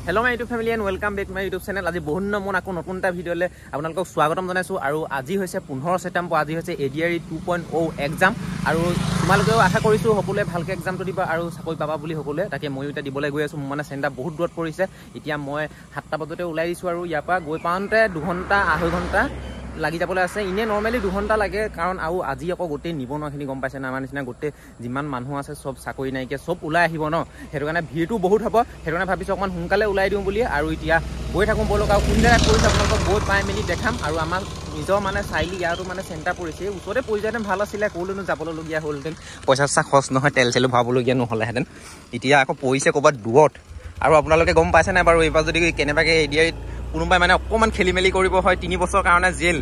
Hello my YouTube family and welcome back to my YouTube channel. আজি বহুত মন আকো নতুন এটা ভিডিওলে আপোনালোকক স্বাগতম জনাইছো আৰু আজি হৈছে 15 ছেপ্টেম্বৰ আজি হৈছে ADRE 2.0 এক্সাম আৰু তোমালোকেও আশা কৰিছো সকলোৱে ভালকে এক্সামটো দিবা আৰু চাকৰি পাবা বুলি সকলোৱে তাকে মইও এটা দিবলৈ গৈ আছো মানে চেণ্টাৰ বহুত দূৰত পৰিছে এতিয়া মই 7টা বজতে ওলাই দিছো আৰু ইয়াৰ পৰা গৈ পাওঁতে 2 ঘণ্টা 2.5 ঘণ্টা লাগি যাবলৈ আছে ইনে নৰমালি 2 ঘণ্টা লাগে কাৰণ আৰু আজি আকৌ গোটে নিবনুৱাখিনি গম পাইছে না আমাৰ নিচিনা গোটে যিমান মানুহ আছে সব চাকৰি নাইকে সব ওলাই আহিব ন হেতু কাৰণে ভিৰটো বহুত হ'ব হেতু কাৰণে ভাবিছো অকমান সোনকালে ওলাই দিওঁ বুলি আৰু এতিয়া গৈ থাকোঁ বলক আৰু কোন জায়গা কৰিছে আপোনালোকক গৈ পাই মেলি দেখাম আৰু আমাৰ নিজৰ মানে চাইলি ইয়াতো মানে চেণ্টাৰ পৰিছে ওচৰতে পৰি যায়তে ভাল আছিলে ক'লৈনো যাবলগীয়া হ'লহেঁতেন পইচা খৰচ নহয় তেল চেলো ভৰাবলগীয়া নহ'লেহেঁতেন এতিয়া আকৌ পৰিছে ক'ৰবাত দূৰত আৰু আপোনালোকে গম পাইছে নাই বাৰু এইবাৰ যদি কেনেবাকৈ এডিআইত কোনোবাই মানে অকমান খেলি মেলি কৰিব হয় 3 বছৰৰ কাৰণে জেল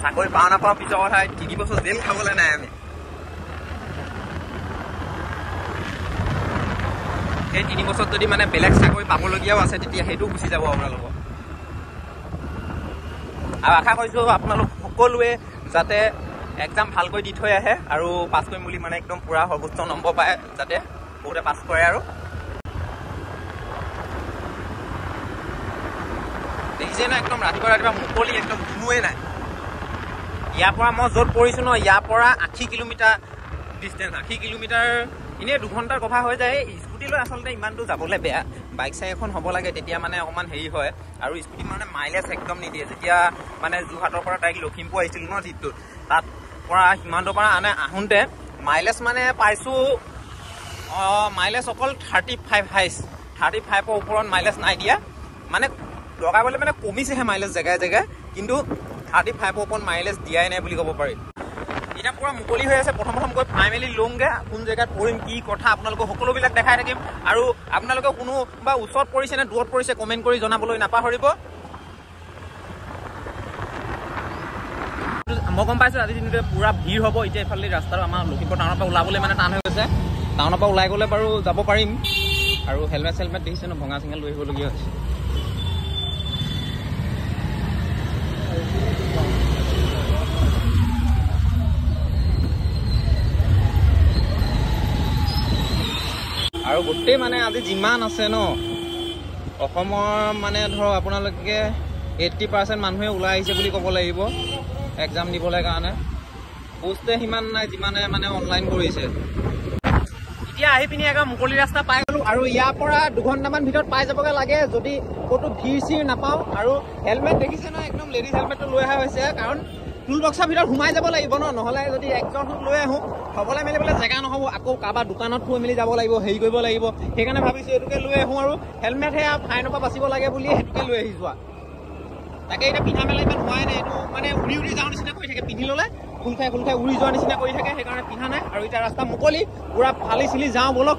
চাকৰি পাও নাপাও পিছৰ কথা 3 বছৰ জেল খাবলৈ নাই আমি সেই 3 বছৰ যদি মানে বেলেগ চাকৰি পাবলগীয়াও আছে তেতিয়া সেইটো গুচি যাব আপোনালোকৰ আৰু আশা কৰিছো আপোনালোক সকলোৱে যাতে এক্সাম ভালকৈ দি থৈ আহে আৰু পাছ কৰিম বুলি মানে একদম পুৰা সৰ্বোচ্চ নম্বৰ পায় যাতে বহুতে পাছ কৰে আৰু দেখিছে না একদম ৰাতিপুৱা মুকলি একদম ধুনুৱে নাই ইয়াৰ পৰা মই য'ত পৰিছো ন ইয়াৰ পৰা 80 কিলোমিটাৰ ডিষ্টেন্স 80 কিলোমিটাৰ ইনে 2 ঘণ্টাৰ কথা হৈ যায় স্কুটি লৈ আচলতে ইমানটো যাবলৈ বেয়া বাইক চাই এখন হ'ব লাগে তেতিয়া মানে অকমান হেৰি হয় আৰু স্কুটি মানে মাইলেজ একদম নিদিয়ে যেতিয়া মানে যোৰহাটৰ পৰা ডাইৰেক্ট লখিমপুৰ আহিছিল ন ট্ৰিপটো তাত পৰা সীমান্তৰ পৰা আহোঁতে মাইলেজ মানে পাইছো মাইলেজ অকল 35 হাইছ 35ৰ ওপৰত মাইলেজ নাই দিয়া মানে লগাবলৈ মানে কমিছেহে মাইলেজ জেগায় জেগায় কিন্তু 35ৰ ওপৰত মাইলেজ দিয়াই নাই বুলি ক'ব পাৰি এটা পুৰা মুকলি হৈ আছে প্ৰথম গৈ ফাইনেলি লংগে কোন জেগাত পৰিম কি কথা আপোনালোকক সকলোবিলাক দেখাই থাকিম আৰু আপোনালোকে কোনো বা ওচৰত পৰিছে নে দূৰত পৰিছে কমেন্ট কৰি জনাবলৈ নাপাহৰিব মই গম পাইছো আজি দিনটোতে পুৰা ভিৰ হ'ব এতিয়া এফালে ৰাস্তাৰ আমাৰ লখিমপুৰ টাউনৰ পৰা ওলাবলৈ মানে টান হৈ গৈছে টাউনৰ পৰা ওলাই গ'লে বাৰু যাব পাৰিম আৰু হেলমেট দেখিছে ন ভঙা চিঙা লৈ আহিবলগীয়া হৈছে আৰু গোটেই মানে আজি যিমান আছে ন অসমৰ মানে ধৰক আপোনালোকে 80% মানুহে ওলাই আহিছে বুলি ক'ব লাগিব এক্সাম দিবলৈ কাৰণে পোষ্টে সিমান নাই যিমানে মানে অনলাইন কৰিছে এতিয়া আহি পিনি একদম মুকলি ৰাস্তা পাই গ'লো আৰু ইয়াৰ পৰা 2 ঘণ্টামান ভিতৰত পাই যাবগৈ লাগে যদি ক'তো ভিৰ চিৰ নাপাওঁ আৰু হেলমেট দেখিছে ন একদম লেডিজ হেলমেটটো লৈ অহা হৈছে কাৰণ টুল বক্সৰ ভিতৰত সোমাই যাব লাগিব ন নহ'লে যদি একজন লৈ আহোঁ থ'বলৈ মেলিবলৈ জেগা নহ'ব আকৌ কাৰোবাৰ দোকানত থৈ মেলি যাব লাগিব হেৰি কৰিব লাগিব সেইকাৰণে ভাবিছোঁ এইটোকে লৈ আহোঁ আৰু হেলমেট সেয়া ফাইনৰ পৰা বাচিব লাগে বুলি সেইটোকে লৈ আহিছোঁ তাকে এতিয়া পিন্ধা মেলা ইমান হোৱাই নাই এইটো মানে উৰি যাওঁ নিচিনা কৰি থাকে পিন্ধি ল'লে খোল খাই উৰি যোৱাৰ নিচিনা কৰি থাকে সেইকাৰণে পিন্ধা নাই আৰু এতিয়া ৰাস্তা মুকলি পুৰা ফালি চিলি যাওঁ বলক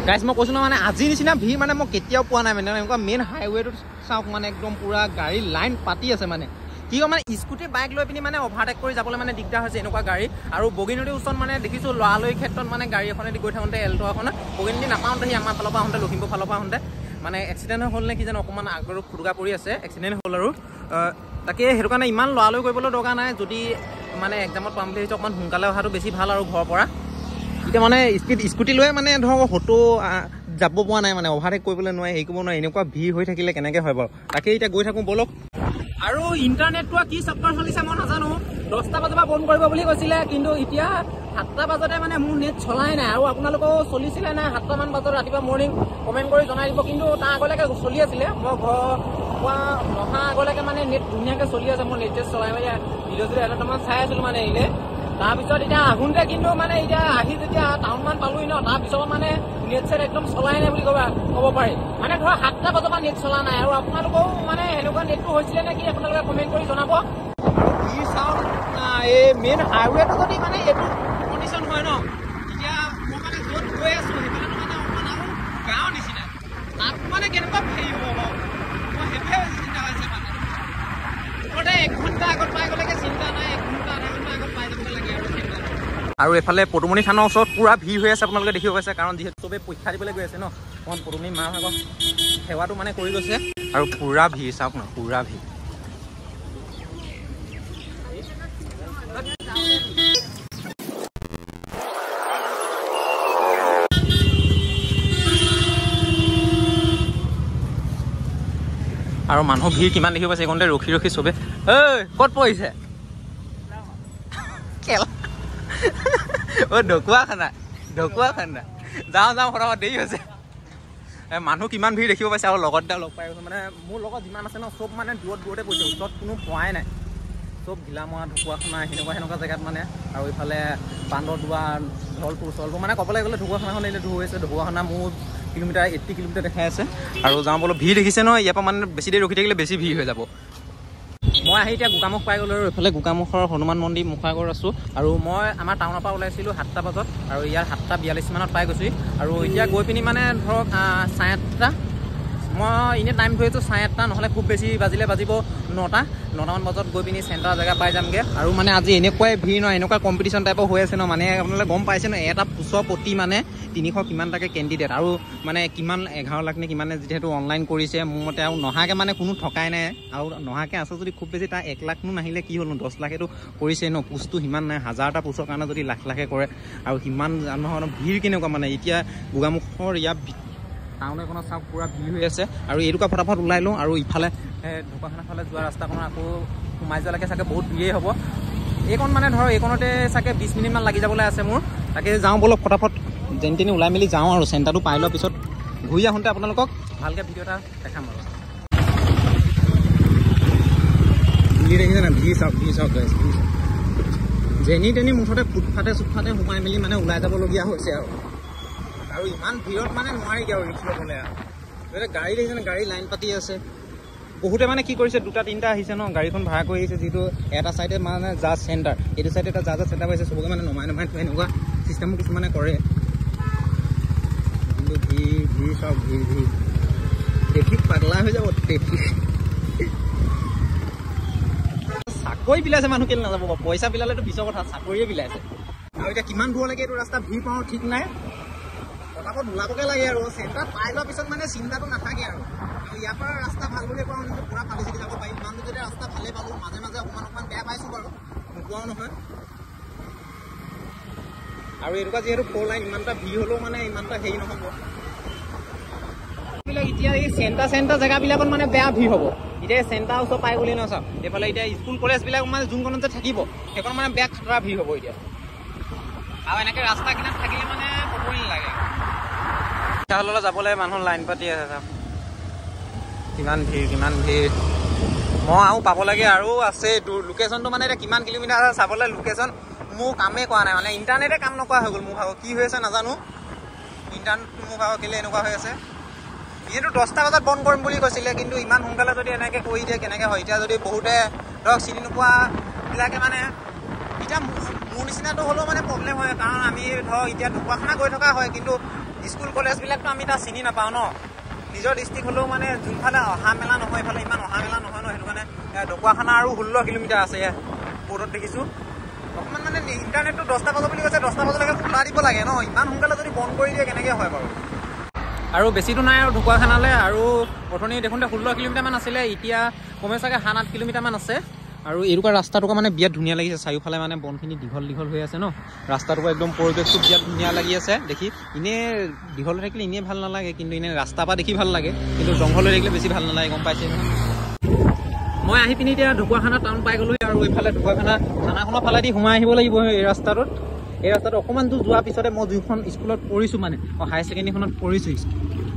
গাইজ মই কৈছোঁ ন মানে আজি নিচিনা ভিৰ মানে মই কেতিয়াও পোৱা নাই মানে এনেকুৱা মেইন হাইৱেটোত চাওক মানে একদম পুৰা গাড়ী লাইন পাতি আছে মানে কি মানে স্কুটি বাইক লৈ পিনি মানে অভাৰটেক কৰি যাবলৈ মানে দিগদাৰ হৈছে এনেকুৱা গাড়ী আৰু বগীনদীৰ ওচৰত মানে দেখিছোঁ লৰালৰিৰ ক্ষেত্ৰত মানে গাড়ী এখনেদি গৈ থাকোঁতে এল্টো এখনে বগীনদী নাপাওঁতে সি আমাৰ ফালৰ পৰা আহোঁতে লখিমপুৰ ফালৰ পৰা আহোঁতে মানে এক্সিডেণ্ট হ'ল নে কি জানো অকণমান আগৰো ফুটুকা পৰি আছে এক্সিডেণ্ট হ'ল আৰু তাকে সেইটো কাৰণে ইমান লৰালৰি কৰিবলৈ দৰকাৰ নাই যদি মানে এক্সামত পাম বুলি ভাবিছোঁ অকণমান সোনকালে অহাটো বেছি ভাল আৰু ঘৰৰ পৰা এতিয়া মানে স্কুটি লৈ মানে ধৰক হটো যাব পৰা নাই মানে অভাৰটেক কৰিবলৈ নোৱাৰে হেৰি কৰিব নোৱাৰে এনেকুৱা ভিৰ হৈ থাকিলে কেনেকৈ হয় বাৰু তাকে এতিয়া গৈ থাকোঁ বলক আৰু ইণ্টাৰনেটটো কি চক্কৰ চলিছে মই নাজানো 10টা বজাৰ পৰা বন্ধ কৰিব বুলি কৈছিলে কিন্তু এতিয়া 7টা বজাতে মানে মোৰ নেট চলাই নাই আৰু আপোনালোকেও চলিছিলে নাই 7টামান বজাত ৰাতিপুৱা মৰ্ণিং কমেণ্ট কৰি জনাই দিব কিন্তু তাৰ আগলৈকে চলি আছিলে মই ঘৰ পোৱা নহা আগলৈকে মানে নেট ধুনীয়াকৈ চলি আছে মই নেট চলাই মেলি ভিডিঅ' এটামান চাই আছিলোঁ মানে এনে তাৰপিছত এতিয়া আহোঁতে কিন্তু মানে এতিয়া আহি যেতিয়া টাউনমান পালোহি ন তাৰপিছত মানে নেট চেট একদম চলাই নাই বুলি ক'ব পাৰি মানে ধৰক 7টা বজাৰ পৰা নেট চলা নাই আৰু আপোনালোকেও মানে সেনেকুৱা নেটটো হৈছিলে নে কি আপোনালোকে কমেণ্ট কৰি জনাব কি চাওক এই মেইন হাইৱেটো যদি মানে এইটো কণ্ডিশ্যন হয় ন তেতিয়া মই মানে য'ত গৈ আছোঁ সেইফালেতো মানে অকণমান আৰু গাঁৱৰ নিচিনা তাত মানে কেনেকুৱা হেৰি হ'ব বাৰু মই সেইটোৱে চিন্তা হৈছে মানে ওপৰতে 1 ঘণ্টা আগত পাই গ'লেগে চিন্তা নাই 1 ঘণ্টা আধা ঘণ্টা আগত পাই যাবগৈ লাগে আৰু এফালে পদুমণি থানৰ ওচৰত পুৰা ভিৰ হৈ আছে আপোনালোকে দেখিব পাইছে কাৰণ যিহেতু চবেই পৰীক্ষা দিবলৈ গৈ আছে ন অকণমান পদুমণি মা ভাগৰ সেৱাটো মানে কৰি গৈছে আৰু পুৰা ভিৰ চাওক ন পুৰা ভিৰ আৰু মানুহ ভিৰ কিমান দেখিব পাইছে এইকণতে ৰখি ৰখি চবে ঐ ক'ত পৰিছে ঢকুৱাখানা যাওঁ ফটাফট দেৰি হৈছে মানুহ কিমান ভিৰ দেখিব পাইছে আৰু লগত লগ পাই গৈছে মানে মোৰ লগত যিমান আছে ন চব মানে দূৰতে পৰিছে ওচৰত কোনো পোৱাই নাই চব ঘিলামৰা ঢকুৱাখানা সেনেকুৱা জেগাত মানে আৰু ইফালে বান্দৰদোৱা ধলপুৰ মানে ক'বলৈ গ'লে ঢকুৱাখানাখন এতিয়া হৈ আছে ঢকুৱাখানা মোৰ কিলোমিটাৰ 80 কিলোমিটাৰ দেখাই আছে আৰু যাওঁ বোলো ভিৰ দেখিছে ন ইয়াৰ পৰা মানে বেছি দেৰি ৰখি থাকিলে বেছি ভিৰ হৈ যাব মই আহি এতিয়া গোগামুখ পাই গ'লোঁ আৰু এইফালে গোগামুখৰ হনুমান মন্দিৰ মুখাগৰ আছোঁ আৰু মই আমাৰ টাউনৰ পৰা ওলাইছিলোঁ 7টা বজাত আৰু ইয়াৰ 7:42 মানত পাই গৈছোঁ আৰু এতিয়া গৈ পিনি মানে ধৰক 8:30 মই এনেই টাইম ধৰিছোঁ 8:30 নহ'লে খুব বেছি বাজিব 9টামান বজাত গৈ পিনি চেণ্টাৰ জেগা পাই যামগৈ আৰু মানে আজি এনেকুৱাই ভিৰ ন এনেকুৱা কম্পিটিশ্যন টাইপৰ হৈ আছে ন মানে আপোনালোকে গম পাইছে ন এটা পোষ্টৰ প্ৰতি মানে 300 কিমানটাকৈ কেণ্ডিডেট আৰু মানে কিমান 11 লাখ নে কিমানে যিহেতু অনলাইন কৰিছে মোৰ মতে আৰু নহাকৈ মানে কোনো ঠকাই নাই আৰু নহাকৈ আছে যদি খুব বেছি তাৰ 1 লাখনো নাহিলে কি হ'ল 10 লাখেতো কৰিছে ন পোষ্টটো সিমান নাই 1000টা পোষ্টৰ কাৰণে যদি লাখে কৰে আৰু সিমান মানুহৰ ভিৰ কেনেকুৱা মানে এতিয়া গোগামুখৰ ইয়াৰ টাউন এখনত চাওক পুৰা ভিৰ হৈ আছে আৰু এইটোকা ফটাফট ওলাই লওঁ আৰু ইফালে ঢকুৱাখানাৰ ফালে যোৱা ৰাস্তাখনত আকৌ সোমাই যোৱালৈকে চাগে বহুত ভিৰেই হ'ব এইকণ মানে ধৰক এইকণতে চাগে 20 মিনিটমান লাগি যাবলৈ আছে মোৰ তাকে যাওঁ বলক ফটাফট যেনি তেনি ওলাই মেলি যাওঁ আৰু চেণ্টাৰটো পাই লোৱাৰ পিছত ঘূৰি আহোঁতে আপোনালোকক ভালকৈ ভিডিঅ' এটা দেখাম আৰু ভিৰ দেখিছে না ভিৰ চাওক যেনি তেনি মুঠতে ফুটফাতে সোমাই মেলি মানে ওলাই যাবলগীয়া হৈছে আৰু ইমান ভিৰত মানে নোৱাৰিগৈ আৰু ৰিক্স ল'বলৈ আৰু গাড়ী দেখিছে গাড়ী লাইন পাতি আছে বহুতে মানে কি কৰিছে 2টা-3টা আহিছে ন গাড়ীখন ভাড়া কৰি আহিছে যিটো এটা চাইডে মানে জাজ চেণ্টাৰ এইটো চাইডে এটা জাজ চেণ্টাৰ পাইছে চবকে মানে নমাই এনেকুৱা চিষ্টেমো কিছুমানে কৰে কিন্তু ভিৰ চাওক ভিৰ ট্ৰেফিক পাগলা হৈ যাব ট্ৰেফিক চাকৰি বিলাইছে মানুহ কেলৈ নাযাব পইচা বিলালেতো পিছৰ কথা চাকৰিয়ে বিলাইছে আৰু এতিয়া কিমান দূৰলৈকে এইটো ৰাস্তা ভিৰ পাওঁ ঠিক নাই ফটাফট ওলাবগে লাগে আৰু চেণ্টাৰ পাই লোৱাৰ পিছত মানে চিন্তাটো নাথাকে আৰু ইয়াৰ পৰা ৰাস্তা ভাল বুলি পাওঁ পুৰা ফালি চিটি যাব পাৰিম ইমান যদি ৰাস্তা ভালেই পালোঁ মাজে অকণমান বেয়া পাইছোঁ বাৰু নোপোৱাও নহয় আৰু এনেকুৱা যিহেতু 4 লাইন ইমানটা ভিৰ হ'লেও মানে ইমানটা হেৰি নহ'ব এতিয়া এই চেণ্টাৰ জেগাবিলাকত মানে বেয়া ভিৰ হ'ব এতিয়া চেণ্টাৰ ওচৰ পাই গ'লেই নহয় চাওক এইফালে এতিয়া স্কুল কলেজবিলাক মানে যোনখনত যে থাকিব সেইখন মানে বেয়া খাতৰা ভিৰ হ'ব এতিয়া আৰু এনেকৈ ৰাস্তা কিনাৰত থাকিলে মানে ক'বই নালাগে হললৈ যাবলৈ মানুহ লাইন পাতি আছে চাওক কিমান ভিৰ মই আৰু পাব লাগে আৰু আছে দূৰ লোকেশ্যনটো মানে এতিয়া কিমান কিলোমিটাৰ আছে চাবলৈ লোকেশ্যন মোৰ কামেই কৰা নাই মানে ইণ্টাৰনেটে কাম নকৰা হৈ গ'ল মোৰ ভাগৰ কি হৈ আছে নাজানো ইণ্টাৰনেটটো মোৰ ভাগৰ কেলৈ এনেকুৱা হৈ আছে যিহেতু 10টা বজাত বন্ধ কৰিম বুলি কৈছিলে কিন্তু ইমান সোনকালে যদি এনেকৈ কৰি দিয়ে কেনেকৈ হয় এতিয়া যদি বহুতে ধৰক চিনি নোপোৱাবিলাকে মানে এতিয়া মোৰ নিচিনাটো হ'লেও মানে প্ৰব্লেম হয় কাৰণ আমি ধৰক এতিয়া ঢকুৱাখানা গৈ থকা হয় কিন্তু স্কুল কলেজবিলাকতো আমি তাত চিনি নাপাওঁ ন নিজৰ ডিষ্ট্ৰিক্ট হ'লেও মানে যোনফালে অহা মেলা নহয় এইফালে ইমান অহা মেলা নহয় ন সেইটো কাৰণে ঢকুৱাখানা আৰু 16 কিলোমিটাৰ আছে ইয়াত বৰ্ডত দেখিছোঁ অকণমান মানে ইণ্টাৰনেটটো 10টা বজা বুলি কৈছে 10টা বজালৈকে খোলা দিব লাগে ন ইমান সোনকালে যদি বন্ধ কৰি দিয়ে কেনেকৈ হয় বাৰু আৰু বেছিটো নাই আৰু ঢকুৱাখানালৈ আৰু প্ৰথমে দেখোঁতে 16 কিলোমিটাৰমান আছিলে এতিয়া কমে চাগে 7-8 কিলোমিটাৰমান আছে আৰু এইটোকা ৰাস্তাটোকা মানে বিৰাট ধুনীয়া লাগিছে চাৰিওফালে মানে বনখিনি দীঘল হৈ আছে ন ৰাস্তাটোকা একদম পৰিৱেশটো বিৰাট ধুনীয়া লাগি আছে দেখি এনেই দীঘল হৈ থাকিলে এনেই ভাল নালাগে কিন্তু এনেই ৰাস্তাৰ পৰা দেখি ভাল লাগে কিন্তু জংঘল হৈ থাকিলে বেছি ভাল নালাগে গম পাইছে মই আহি পিনি এতিয়া ঢকুৱাখানা টাউন পাই গ'লোঁ আৰু এইফালে ঢকুৱাখানা থানাখনৰ ফালেদি সোমাই আহিব লাগিব এই ৰাস্তাটোত অকণমান দূৰ যোৱাৰ পিছতে মই যোনখন স্কুলত পঢ়িছোঁ মানে হায়াৰ ছেকেণ্ডেৰীখনত পঢ়িছোঁ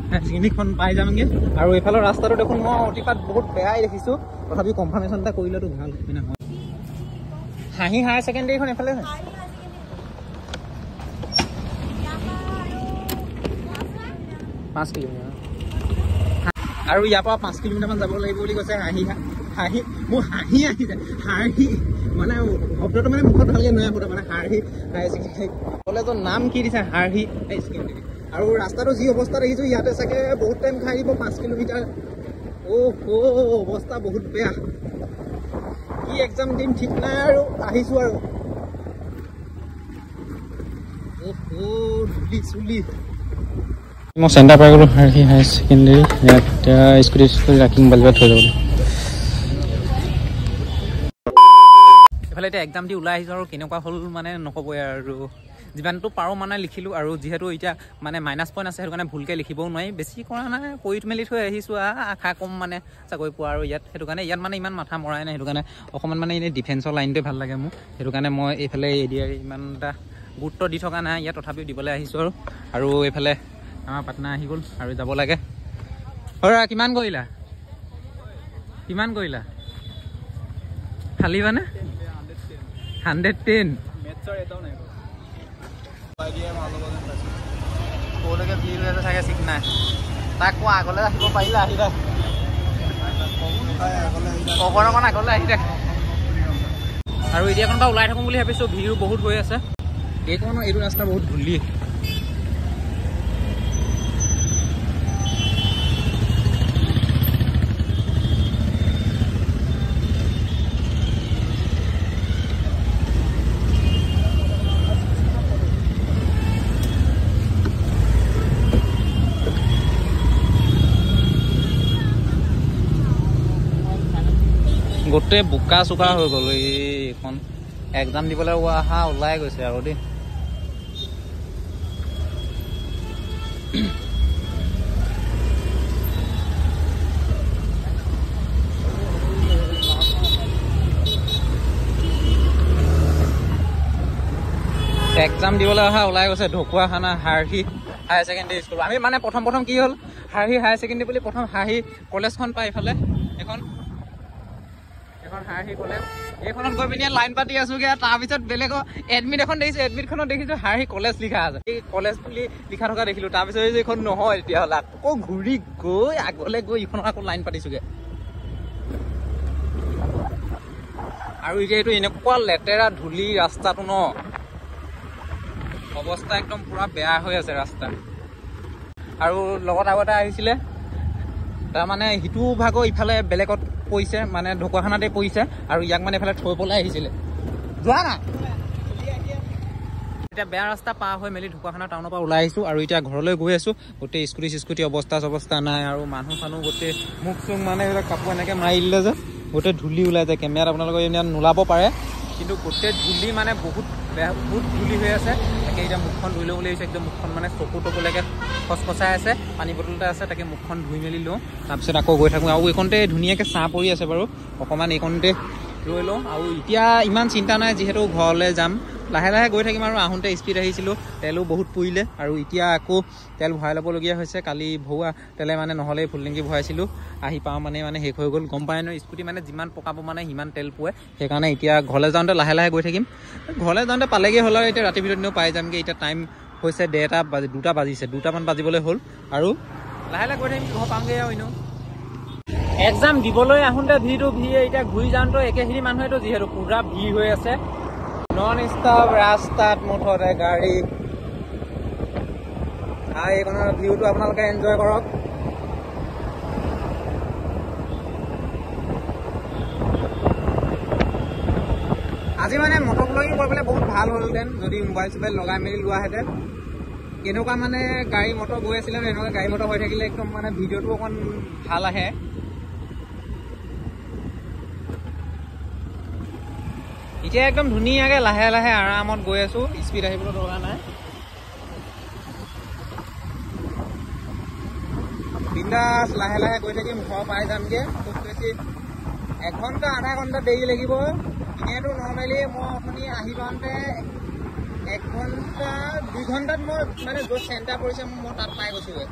হায়াৰ ছেকেণ্ডেৰীখন পাই যামগৈ আৰু এইফালৰ ৰাস্তাটো দেখোন মই অতিপাত বহুত বেয়াই দেখিছোঁ তথাপি কনফাৰ্মেশ্যন এটা কৰিলেতো ভাল নহয় হাঁহি হায়াৰ ছেকেণ্ডেৰীখন এইফালে 5 কিলোমিটাৰ আৰু ইয়াৰ পৰা 5 কিলোমিটাৰমান যাব লাগিব বুলি কৈছে হাঁহি মোৰ হাঁহি আহিছে মানে শব্দটো মানে মুখত ভালকৈ নোৱাৰে ফুটে মানে হাঁহি হায়াৰ ছেকেণ্ডেৰী কলেজৰ নাম কি দিছে হাঁহি হায়াৰ ছেকেণ্ডেৰী আৰু ৰাস্তাটো যি অৱস্থা দেখিছোঁ ইয়াতে চাগে বহুত টাইম খাই দিব 5 কিলোমিটাৰ অৱস্থা বহুত বেয়া কি এক্সাম দিম ঠিক নাই আৰু আহিছোঁ আৰু ধূলি মই চেণ্টাৰ পাই গ'লোঁ হায়াৰ ছেকেণ্ডেৰী ইয়াত স্কুটি ৰাখি মোবাইলত থৈ যাবলৈ এইফালে এতিয়া এক্সাম দি ওলাই আহিছোঁ আৰু কেনেকুৱা হ'ল মানে নক'বই আৰু যিমানটো পাৰোঁ মানে লিখিলোঁ। আৰু যিহেতু এতিয়া মানে মাইনাছ পইণ্ট আছে সেইটো কাৰণে ভুলকৈ লিখিবও নোৱাৰি, বেছি কৰা নাই, কৰি মেলি থৈ আহিছোঁ আশা কম মানে চাকৰি পোৱা। আৰু ইয়াত সেইটো কাৰণে ইয়াত মানে ইমান মাথা মৰাই নাই, সেইটো কাৰণে অকণমান মানে এনেই ডিফেন্সৰ লাইনটোৱে ভাল লাগে মোৰ, সেইটো কাৰণে মই এইফালে এডিআৰ ইমান এটা গুৰুত্ব দি থকা নাই ইয়াত, তথাপিও দিবলৈ আহিছোঁ। আৰু এইফালে আমাৰ পাটনা আহি গ'ল আৰু যাব লাগে। হয়, কিমান কৰিলা খালি মানে 110 ক'লৈকে ভিৰ হৈ আছে চাগে ঠিক নাই। তাক কোৱা আগলৈ আহিব পাৰিলে আহি দে, অকণ আগলৈ আহি দে। আৰু এতিয়া কোনোবা ওলাই থাকোঁ বুলি ভাবিছোঁ, ভিৰো বহুত হৈ আছে। এইটো ৰাস্তা বহুত ধূলি। গোটেই বোকা চোকা হৈ গ'ল এইখন, এক্সাম দিবলৈ অহা ওলাই গৈছে আৰু দেই। এক্সাম দিবলৈ অহা ওলাই গৈছে ঢকুৱাখানা হাৰহি হায়াৰ ছেকেণ্ডেৰী স্কুল। আমি মানে প্ৰথম কি হ'ল, হাৰহি হায়াৰ ছেকেণ্ডেৰী বুলি প্ৰথম হাৰহি কলেজখন পাই ইফালে এখন হাৰহি কলেজ, এইখনত গৈ পিনি লাইন পাতি আছোগে। তাৰপিছত বেলেগৰ এডমিট এখন দেখিছোঁ, এডমিটখনত দেখিছোঁ হাৰহি কলেজ লিখা আছে, এই কলেজ বুলি লিখা থকা দেখিলোঁ। তাৰপিছত যে এইখন নহয়, তেতিয়াহ'লে আকৌ ঘূৰি গৈ আগলৈ গৈ ইখনত আকৌ লাইন পাতিছোগে। আৰু এতিয়া এইটো এনেকুৱা লেতেৰা ধূলি ৰাস্তাটো ন, অৱস্থা একদম পুৰা বেয়া হৈ আছে ৰাস্তা। আৰু লগত আগতে আহিছিলে, তাৰমানে সিটো ভাগৰ ইফালে বেলেগত পৰিছে, মানে ঢকুৱাখানাতে পৰিছে, আৰু ইয়াক মানে এফালে থৈ পেলাই আহিছিলে। যোৱা না এতিয়া বেয়া ৰাস্তা পাৰ হৈ মেলি ঢকুৱাখানা টাউনৰ পৰা ওলাই আহিছোঁ। আৰু এতিয়া ঘৰলৈ গৈ আছোঁ। গোটেই স্কুটি অৱস্থা নাই, আৰু মানুহ গোটেই মুখ চুখ মানে এইবিলাক কাপোৰ এনেকৈ মাৰি দিলে যে গোটেই ধূলি ওলাই যায়। কেমেৰাত আপোনালোকে ইয়াত নোলাব পাৰে, কিন্তু গোটেই ধূলি মানে বহুত ধূলি হৈ আছে। তাকে এতিয়া মুখখন ধুই লওঁ বুলি ভাবিছোঁ। একদম মুখখন মানে চকুলৈকে খচখচাই আছে, পানী বটল এটা আছে, তাকে মুখখন ধুই মেলি লওঁ, তাৰপিছত আকৌ গৈ থাকোঁ। আৰু এইখনতে ধুনীয়াকৈ ছাঁ পৰি আছে বাৰু, অকণমান এইখনতে ৰৈ লওঁ। আৰু এতিয়া ইমান চিন্তা নাই, যিহেতু ঘৰলৈ যাম, লাহে লাহে গৈ থাকিম। আৰু আহোঁতে স্পীড আহিছিলোঁ, তেলো বহুত পুৰিলে, আৰু এতিয়া আকৌ তেল ভৰাই ল'বলগীয়া হৈছে। কালি ভৰোৱা তেলে মানে নহ'লে ফুল টেংকি ভৰাইছিলোঁ, আহি পাওঁ মানে শেষ হৈ গ'ল। গম পাই ন, স্কুটি মানে যিমান পকাব মানে সিমান তেল পোৱে, সেইকাৰণে এতিয়া ঘৰলৈ যাওঁতে লাহে লাহে গৈ থাকিম। ঘৰলৈ যাওঁতে পালেগৈ হ'ল, আৰু এতিয়া ৰাতি ভিতৰত দিনেও পাই যামগৈ। এতিয়া টাইম হৈছে 2টা বাজিছে, 2টামান বাজিবলৈ হ'ল, আৰু লাহে লাহে গৈ থাকিম, ঘৰ পামগৈ। আৰু এনেও এক্সাম দিবলৈ আহোঁতে ভিৰ, এতিয়া ঘূৰি যাওঁতে একেখিনি মানুহেতো যিহেতু পুৰা ভিৰ হৈ আছে, নন ষ্টপ ৰাস্তাত মুঠতে গাড়ী। এইখনৰ ভিউটো আপোনালোকে এনজয় কৰক। আজি মানে মটৰ ব্লগিং কৰিবলৈ বহুত ভাল হ'লহেঁতেন যদি মোবাইল চোবাইল লগাই মেলি লোৱাহেঁতেন। কেনেকুৱা মানে গাড়ী মটৰ গৈ আছিলে, এনেকুৱা গাড়ী মটৰ হৈ থাকিলে একদম মানে ভিডিঅ'টো অকণ ভাল আহে। এতিয়া একদম ধুনীয়াকৈ লাহে লাহে আৰামত গৈ আছোঁ, স্পীড আহিবলৈ দৰকাৰ নাই। বিন্দাছ লাহে লাহে গৈ থাকিম, ঘৰ পাই যামগৈ। খুব বেছি 1 ঘণ্টা আধা ঘণ্টা দেৰি লাগিব। এনেইতো নৰ্মেলি মই আপুনি আহি পাওঁতে 1 ঘণ্টা 2 ঘণ্টাত মই মানে য'ত চেণ্টাৰ পৰিছে মই তাত পাই গৈছোঁগৈ।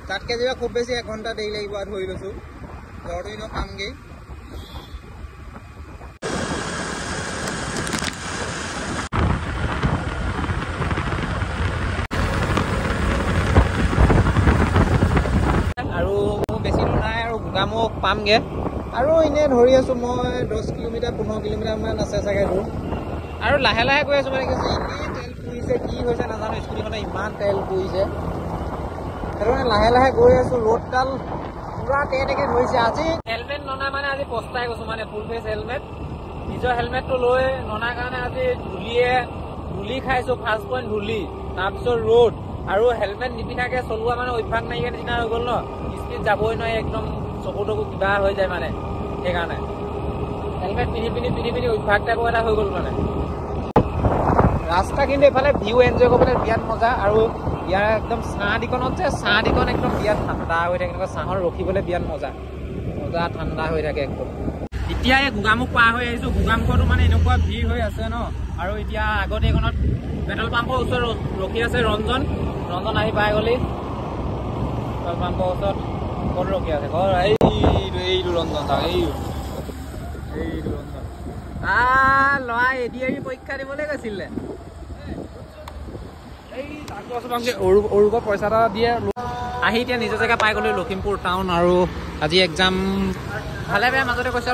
তাতকৈ যেনিবা খুব বেছি 1 ঘণ্টা দেৰি লাগিব আৰু ধৰি লৈছোঁ। ঘৰটো এনেও পামগৈ। মোক পামগৈ, আৰু এনেই ধৰি আছোঁ মই 10 কিলোমিটাৰ 15 কিলোমিটাৰমান আছে চাগে দূৰ। আৰু লাহে লাহে গৈ আছোঁ, মানে কি হৈছে এনেই তেল পুৰিছে, কি হৈছে নাজানো, স্কুটিখনে ইমান তেল পুৰিছে, সেইটো কাৰণে লাহে লাহে গৈ আছোঁ। ৰ'দডাল পুৰা তেতেকৈ ধৰিছে। আজি হেলমেট ননা মানে আজি পস্তাই গৈছোঁ, মানে ফুল ফেচ হেলমেট, নিজৰ হেলমেটটো লৈ ননাৰ কাৰণে আজি ধূলি খাইছোঁ। ফাৰ্ষ্ট পইণ্ট ধূলি, তাৰপিছত ৰ'দ, আৰু হেলমেট নিপিন্ধাকৈ চলোৱা মানে অভ্যাস নাইকিয়া নিচিনা হৈ গ'ল ন, স্পীড যাবই নোৱাৰি, একদম চকু কিবা হৈ যায় মানে, সেইকাৰণে হেলমেট পিন্ধি অভ্যাস টাইপৰ এটা হৈ গ'ল মানে। ৰাস্তা কিন্তু এইফালে ভিউ এনজয় কৰিবলৈ বিৰাট মজা আৰু ইয়াৰ একদম ছাঁ দিকনত যে ছাঁ দিকন একদম বিৰাট ঠাণ্ডা হৈ থাকে এনেকুৱা ছাঁহত ৰখিবলৈ বিৰাট মজা মজা ঠাণ্ডা হৈ থাকে একদম এতিয়া এই গোগামুখ পাৰ হৈ আহিছোঁ গোগামুখতো মানে এনেকুৱা ভিৰ হৈ আছে ন আৰু এতিয়া আগতে এইখনত পেট্ৰল পাম্পৰ ওচৰত ৰখি আছে ৰঞ্জন আহি পাই গ'লি পেট্ৰল পাম্পৰ ওচৰত ক'ত ৰখি আছে ঘৰ এইটো ৰঞ্জন চাওক এইটো ৰঞ্জন ল'ৰা এডি পৰীক্ষা দিবলৈ গৈছিলে অৰুপৰ পইচা এটা দিয়ে আহি এতিয়া নিজৰ জেগা পাই গ'লো লখিমপুৰ টাউন আৰু আজি এক্সাম ভালে বেয়া মাজতে কৈছে